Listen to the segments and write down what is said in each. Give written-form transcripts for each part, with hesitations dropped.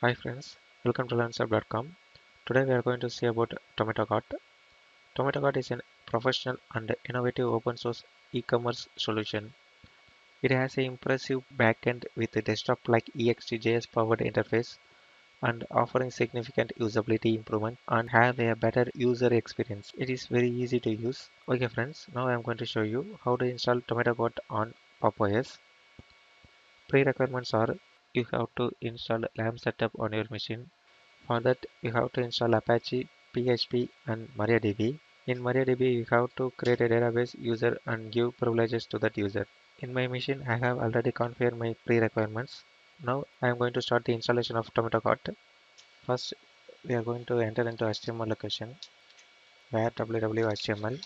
Hi friends, welcome to learnsup.com. Today we are going to see about TomatoCart. TomatoCart is a professional and innovative open source e-commerce solution. It has an impressive backend with a desktop-like EXT.js powered interface and offering significant usability improvement and have a better user experience. It is very easy to use. Okay friends, now I am going to show you how to install TomatoCart on PopOS. Pre-requirements are you have to install LAMP setup on your machine. For that, you have to install Apache, PHP, and MariaDB. In MariaDB, you have to create a database user and give privileges to that user. In my machine, I have already configured my pre-requirements. Now, I am going to start the installation of TomatoCart. First, we are going to enter into HTML location, where www.html.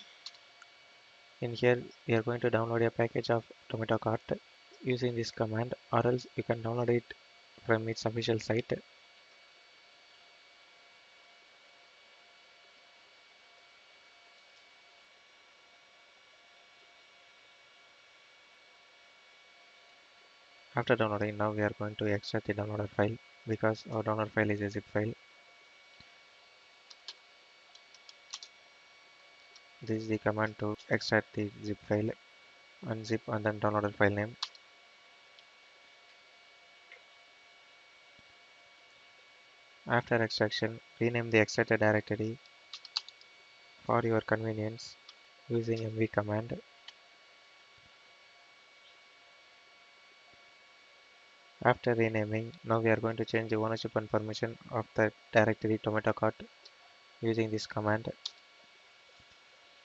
In here, we are going to download a package of TomatoCart using this command, or else you can download it from its official site. After downloading, now we are going to extract the downloaded file because our download file is a zip file. This is the command to extract the zip file, unzip and then downloaded file name. After extraction, rename the extracted directory for your convenience using mv command. After renaming, now we are going to change the ownership and permission of the directory TomatoCart using this command.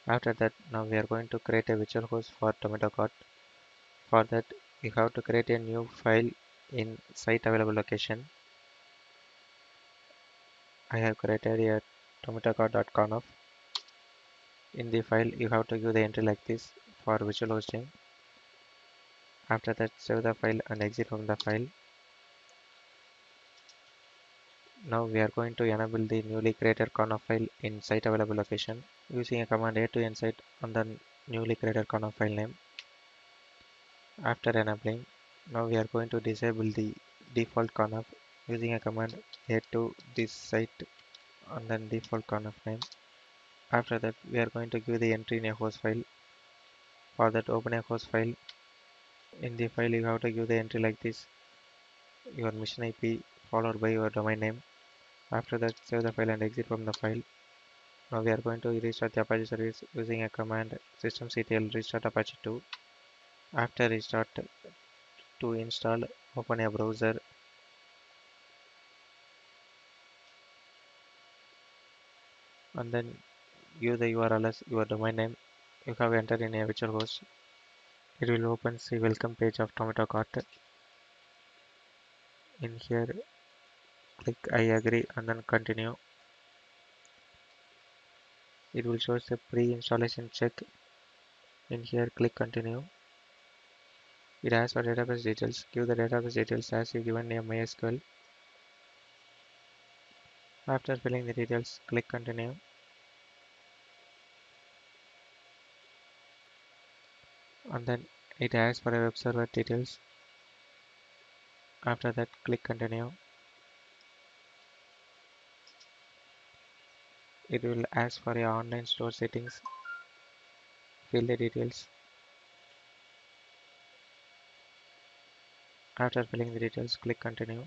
After that, now we are going to create a virtual host for TomatoCart. For that, you have to create a new file in site available location. I have created a TomatoCart.conf. In the file, you have to give the entry like this for virtual hosting. After that, save the file and exit from the file. Now we are going to enable the newly created conf file in site available location using a command A to insert on the newly created conf file name. After enabling, now we are going to disable the default conf using a command A to this site on the default conf name. After that, we are going to give the entry in a host file. For that, open a host file. In the file, you have to give the entry like this, your mission IP followed by your domain name. After that, save the file and exit from the file. Now we are going to restart the Apache service using a command systemctl restart Apache 2. After restart, to install, open a browser and then give the URL as your domain name you have entered in a virtual host. It will open the welcome page of TomatoCart. In here, click I agree and then continue. It will show the pre-installation check. In here, click continue. It asks for database details. Give the database details as you given a MySQL. After filling the details, click continue. And then it asks for a web server details. After that, click continue. It will ask for your online store settings. Fill the details. After filling the details, click continue.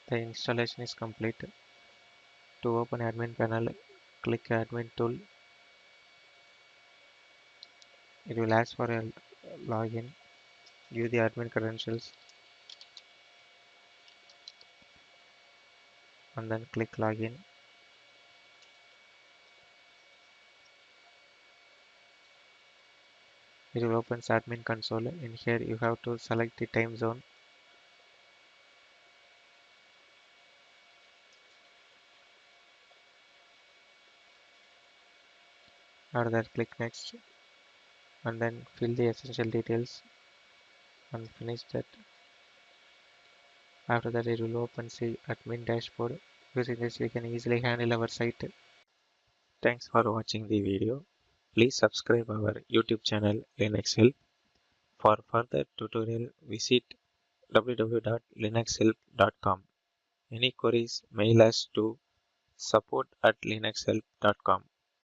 The installation is complete. To open admin panel, click admin tool. It will ask for a login. Give the admin credentials and then click login. It will open admin console. In here you have to select the time zone. After that, click next and then fill the essential details and finish that. After that, it will open the admin dashboard. Using this, we can easily handle our site. Thanks for watching the video. Please subscribe our YouTube channel in Excel. For further tutorial, visit www.linuxhelp.com. Any queries, mail us to support@linuxhelp.com.